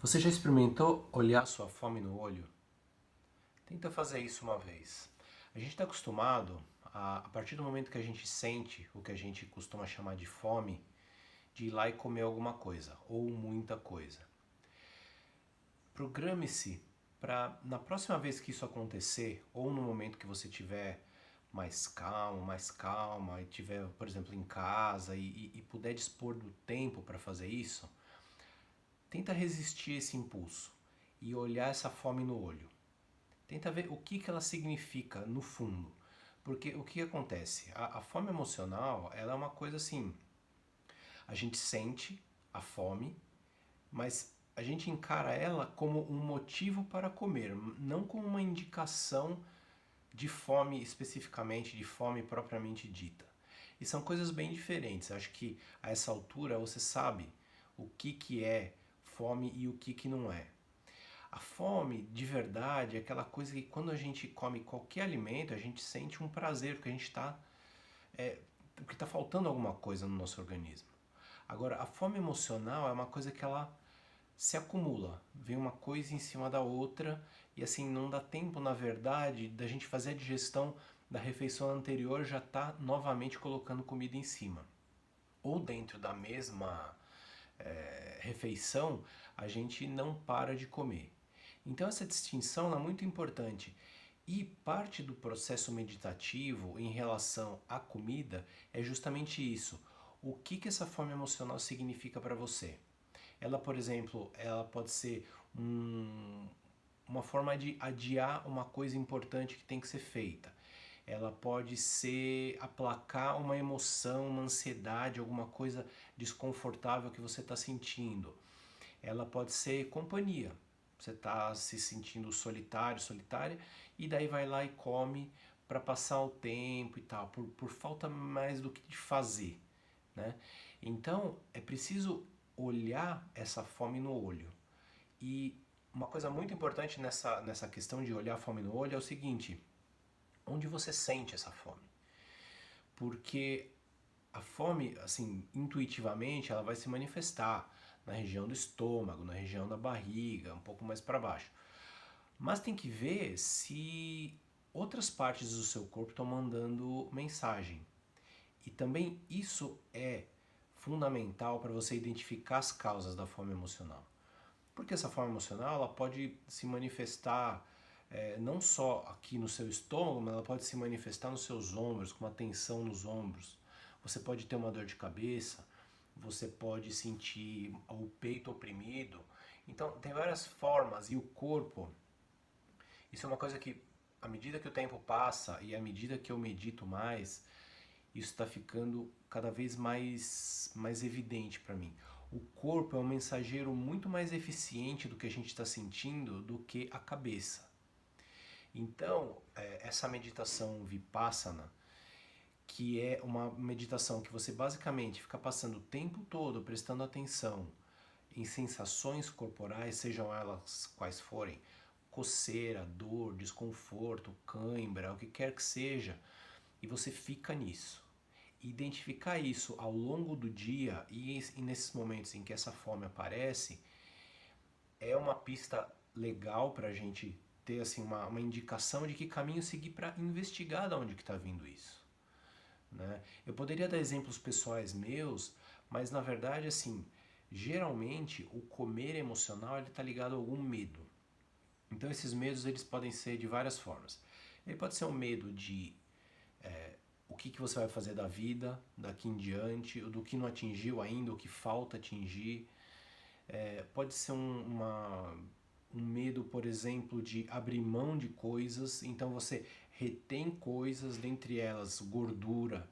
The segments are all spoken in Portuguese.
Você já experimentou olhar sua fome no olho? Tenta fazer isso uma vez. A gente está acostumado, a partir do momento que a gente sente o que a gente costuma chamar de fome, de ir lá e comer alguma coisa, ou muita coisa. Programe-se para, na próxima vez que isso acontecer, ou no momento que você tiver mais calma, e tiver, por exemplo, em casa e puder dispor do tempo para fazer isso, tenta resistir esse impulso e olhar essa fome no olho. Tenta ver o que, que ela significa no fundo. Porque o que acontece? A fome emocional, ela é uma coisa assim, a gente sente a fome, mas a gente encara ela como um motivo para comer, não como uma indicação de fome especificamente, de fome propriamente dita. E são coisas bem diferentes. Acho que a essa altura você sabe o que é fome e o que não é. A fome de verdade é aquela coisa que quando a gente come qualquer alimento, a gente sente um prazer, porque a gente está. Porque está faltando alguma coisa no nosso organismo. Agora, a fome emocional é uma coisa que ela se acumula, vem uma coisa em cima da outra e assim não dá tempo, na verdade, da gente fazer a digestão da refeição anterior, já está novamente colocando comida em cima. Ou dentro da mesma refeição, a gente não para de comer. Então essa distinção é muito importante. E parte do processo meditativo em relação à comida é justamente isso. O que essa fome emocional significa para você? Ela, por exemplo, ela pode ser uma forma de adiar uma coisa importante que tem que ser feita. Ela pode ser aplacar uma emoção, uma ansiedade, alguma coisa desconfortável que você está sentindo. Ela pode ser companhia. Você está se sentindo solitário, solitária, e daí vai lá e come para passar o tempo e tal, por falta mais do que de fazer. Né? Então é preciso olhar essa fome no olho. E uma coisa muito importante nessa questão de olhar a fome no olho é o seguinte: onde você sente essa fome? Porque a fome, assim, intuitivamente, ela vai se manifestar na região do estômago, na região da barriga, um pouco mais para baixo. Mas tem que ver se outras partes do seu corpo estão mandando mensagem. E também isso é fundamental para você identificar as causas da fome emocional. Porque essa fome emocional ela pode se manifestar não só aqui no seu estômago, mas ela pode se manifestar nos seus ombros, com uma tensão nos ombros. Você pode ter uma dor de cabeça, você pode sentir o peito oprimido. Então, tem várias formas e o corpo. Isso é uma coisa que, à medida que o tempo passa e à medida que eu medito mais, isso está ficando cada vez mais evidente para mim. O corpo é um mensageiro muito mais eficiente do que a gente está sentindo do que a cabeça. Então, essa meditação Vipassana, que é uma meditação que você basicamente fica passando o tempo todo prestando atenção em sensações corporais, sejam elas quais forem, coceira, dor, desconforto, cãibra, o que quer que seja, e você fica nisso. Identificar isso ao longo do dia e nesses momentos em que essa fome aparece é uma pista legal para a gente ter assim uma indicação de que caminho seguir para investigar de onde que está vindo isso. Né? Eu poderia dar exemplos pessoais meus, mas na verdade assim, geralmente o comer emocional ele está ligado a algum medo. Então esses medos eles podem ser de várias formas. Ele pode ser um medo de o que você vai fazer da vida daqui em diante, do que não atingiu ainda, o que falta atingir. Pode ser um medo, por exemplo, de abrir mão de coisas, então você retém coisas, dentre elas gordura,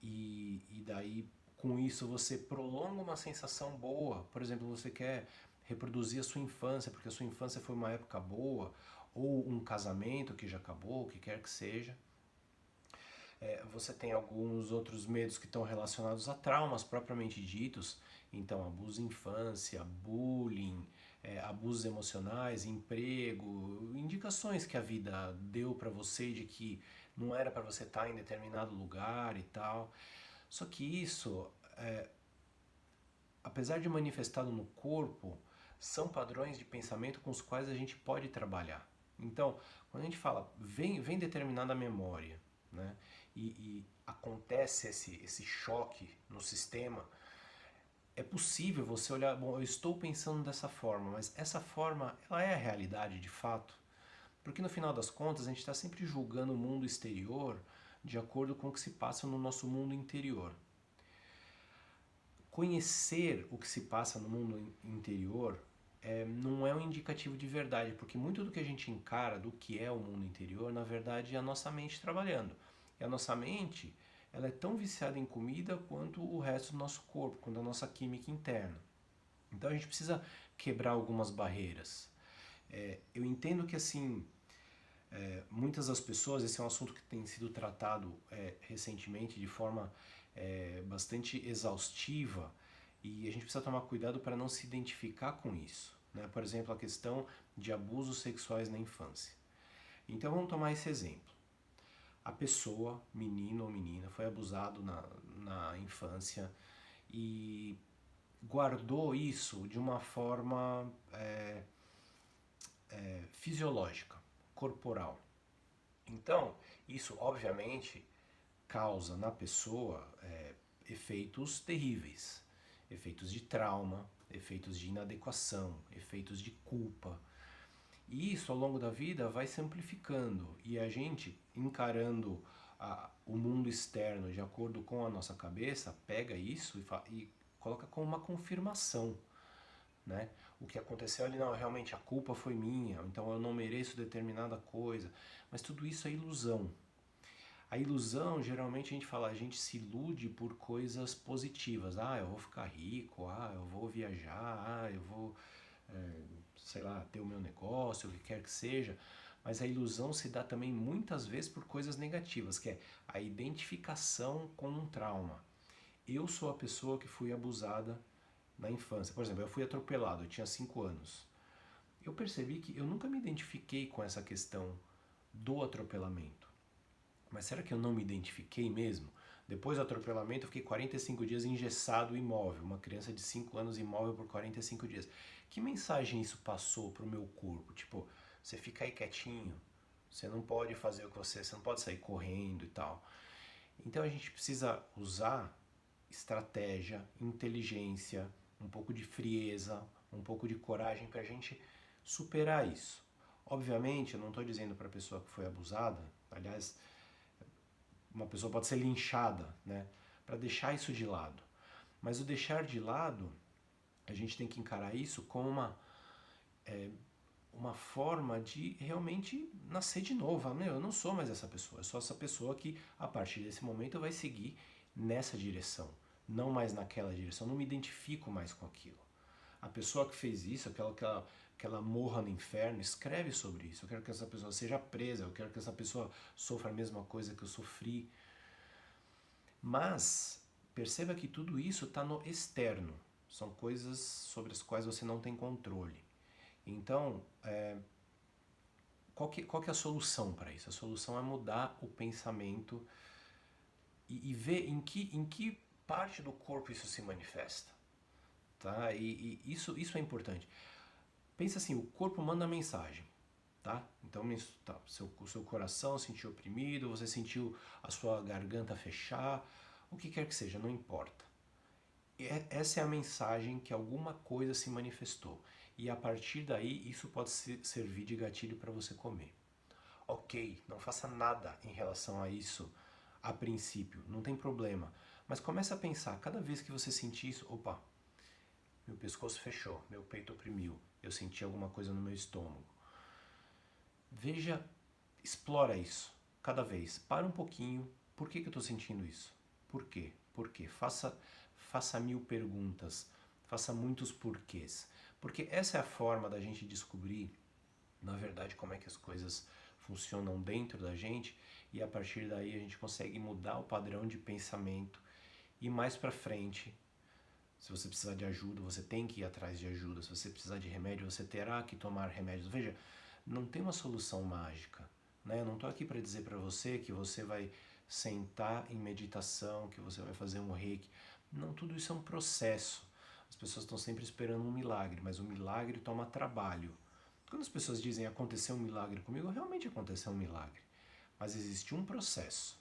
e daí com isso você prolonga uma sensação boa. Por exemplo, você quer reproduzir a sua infância, porque a sua infância foi uma época boa, ou um casamento que já acabou, o que quer que seja. Você tem alguns outros medos que estão relacionados a traumas propriamente ditos, então abuso de infância, bullying, abusos emocionais, emprego, indicações que a vida deu para você de que não era para você estar em determinado lugar e tal. Só que isso, apesar de manifestado no corpo, são padrões de pensamento com os quais a gente pode trabalhar. Então, quando a gente fala, vem determinada memória, né? E acontece esse choque no sistema, é possível você olhar, bom, eu estou pensando dessa forma, mas essa forma, ela é a realidade de fato? Porque no final das contas, a gente está sempre julgando o mundo exterior de acordo com o que se passa no nosso mundo interior. Conhecer o que se passa no mundo interior não é um indicativo de verdade, porque muito do que a gente encara do que é o mundo interior, na verdade, é a nossa mente trabalhando. E a nossa mente, ela é tão viciada em comida quanto o resto do nosso corpo, quanto a nossa química interna. Então a gente precisa quebrar algumas barreiras. Eu entendo que assim, muitas das pessoas, esse é um assunto que tem sido tratado recentemente de forma bastante exaustiva, e a gente precisa tomar cuidado para não se identificar com isso, né? Por exemplo, a questão de abusos sexuais na infância. Então vamos tomar esse exemplo. A pessoa, menino ou menina, foi abusado na infância e guardou isso de uma forma fisiológica, corporal. Então, isso obviamente causa na pessoa efeitos terríveis, efeitos de trauma, efeitos de inadequação, efeitos de culpa. E isso ao longo da vida vai se amplificando e a gente encarando o mundo externo de acordo com a nossa cabeça, pega isso e coloca como uma confirmação, né? O que aconteceu ali, não, realmente a culpa foi minha, então eu não mereço determinada coisa, mas tudo isso é ilusão. A ilusão, geralmente a gente fala, a gente se ilude por coisas positivas. Ah, eu vou ficar rico, ah, eu vou viajar, ah, eu vou, sei lá, ter o meu negócio, o que quer que seja. Mas a ilusão se dá também muitas vezes por coisas negativas, que é a identificação com um trauma. Eu sou a pessoa que fui abusada na infância. Por exemplo, eu fui atropelado, eu tinha 5 anos. Eu percebi que eu nunca me identifiquei com essa questão do atropelamento. Mas será que eu não me identifiquei mesmo? Depois do atropelamento, eu fiquei 45 dias engessado imóvel. Uma criança de 5 anos imóvel por 45 dias. Que mensagem isso passou pro meu corpo? Tipo, você fica aí quietinho, você não pode fazer o que você não pode sair correndo e tal. Então a gente precisa usar estratégia, inteligência, um pouco de frieza, um pouco de coragem para a gente superar isso. Obviamente, eu não estou dizendo para a pessoa que foi abusada, aliás, uma pessoa pode ser linchada, né? Para deixar isso de lado. Mas o deixar de lado, a gente tem que encarar isso como uma forma de realmente nascer de novo. Meu, eu não sou mais essa pessoa, eu sou essa pessoa que a partir desse momento vai seguir nessa direção, não mais naquela direção, não me identifico mais com aquilo. A pessoa que fez isso, que ela morra no inferno, escreve sobre isso. Eu quero que essa pessoa seja presa, eu quero que essa pessoa sofra a mesma coisa que eu sofri. Mas perceba que tudo isso está no externo, são coisas sobre as quais você não tem controle. Então, qual que é a solução para isso? A solução é mudar o pensamento e ver em que parte do corpo isso se manifesta. Tá? E isso é importante. Pensa assim, o corpo manda mensagem. Tá? Então, tá, o seu coração sentiu oprimido, você sentiu a sua garganta fechar, o que quer que seja, não importa. Essa é a mensagem que alguma coisa se manifestou. E a partir daí, isso pode servir de gatilho para você comer. Ok, não faça nada em relação a isso a princípio, não tem problema. Mas comece a pensar, cada vez que você sentir isso, opa, meu pescoço fechou, meu peito oprimiu, eu senti alguma coisa no meu estômago. Veja, explora isso, cada vez. Para um pouquinho, por que eu estou sentindo isso? Por quê? Por quê? Faça 1000 perguntas, faça muitos porquês. Porque essa é a forma da gente descobrir, na verdade, como é que as coisas funcionam dentro da gente e a partir daí a gente consegue mudar o padrão de pensamento e mais pra frente, se você precisar de ajuda, você tem que ir atrás de ajuda. Se você precisar de remédio, você terá que tomar remédios. Veja, não tem uma solução mágica, né? Eu não estou aqui para dizer para você que você vai sentar em meditação, que você vai fazer um reiki. Não, tudo isso é um processo. As pessoas estão sempre esperando um milagre, mas o milagre toma trabalho. Quando as pessoas dizem aconteceu um milagre comigo, realmente aconteceu um milagre. Mas existe um processo.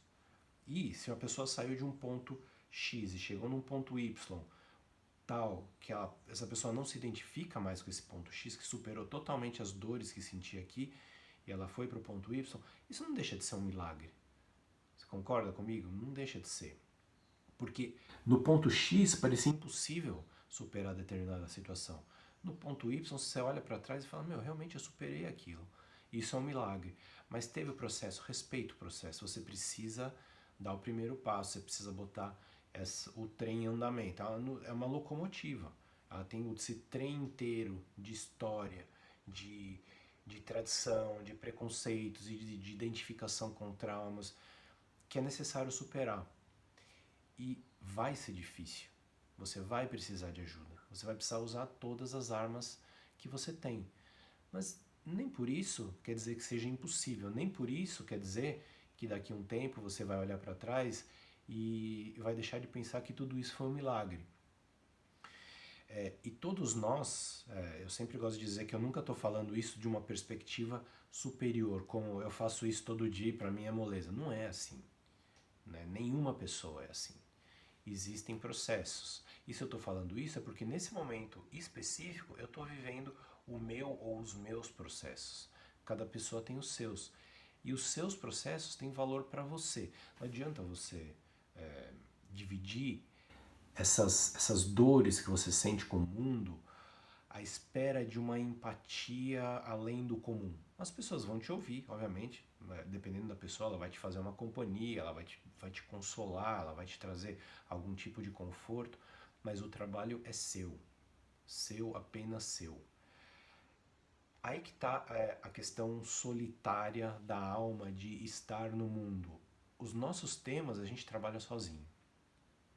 E se uma pessoa saiu de um ponto X e chegou num ponto Y, tal, que essa pessoa não se identifica mais com esse ponto X, que superou totalmente as dores que sentia aqui, e ela foi para o ponto Y, isso não deixa de ser um milagre. Você concorda comigo? Não deixa de ser. Porque no ponto X parecia impossível superar determinada situação. No ponto Y você olha para trás e fala, meu, realmente eu superei aquilo. Isso é um milagre. Mas teve o processo, respeita o processo. Você precisa dar o primeiro passo, você precisa botar o trem em andamento. É uma locomotiva. Ela tem esse trem inteiro de história, de tradição, de preconceitos e de identificação com traumas que é necessário superar. E vai ser difícil. Você vai precisar de ajuda. Você vai precisar usar todas as armas que você tem. Mas nem por isso quer dizer que seja impossível. Nem por isso quer dizer que daqui a um tempo você vai olhar para trás e vai deixar de pensar que tudo isso foi um milagre. E todos nós, eu sempre gosto de dizer que eu nunca estou falando isso de uma perspectiva superior, como eu faço isso todo dia e para mim é moleza. Não é assim. Né? Nenhuma pessoa é assim. Existem processos. E se eu estou falando isso é porque nesse momento específico eu estou vivendo o meu ou os meus processos. Cada pessoa tem os seus. E os seus processos têm valor para você. Não adianta você dividir essas dores que você sente com o mundo à espera de uma empatia além do comum. As pessoas vão te ouvir, obviamente, né? Dependendo da pessoa, ela vai te fazer uma companhia, ela vai te consolar, ela vai te trazer algum tipo de conforto, mas o trabalho é seu, apenas seu. Aí que está a questão solitária da alma de estar no mundo. Os nossos temas a gente trabalha sozinho.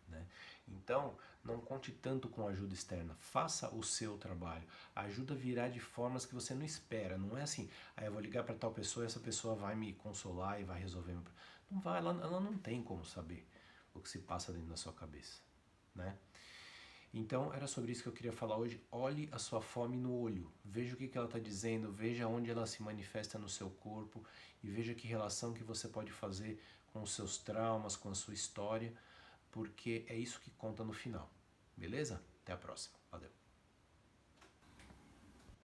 Né? Então, não conte tanto com ajuda externa. Faça o seu trabalho. A ajuda virá de formas que você não espera. Não é assim, eu vou ligar para tal pessoa e essa pessoa vai me consolar e vai resolver. Não vai, ela não tem como saber o que se passa dentro da sua cabeça. Né? Então, era sobre isso que eu queria falar hoje. Olhe a sua fome no olho. Veja o que ela está dizendo, veja onde ela se manifesta no seu corpo e veja que relação que você pode fazer com os seus traumas, com a sua história, porque é isso que conta no final. Beleza? Até a próxima. Valeu.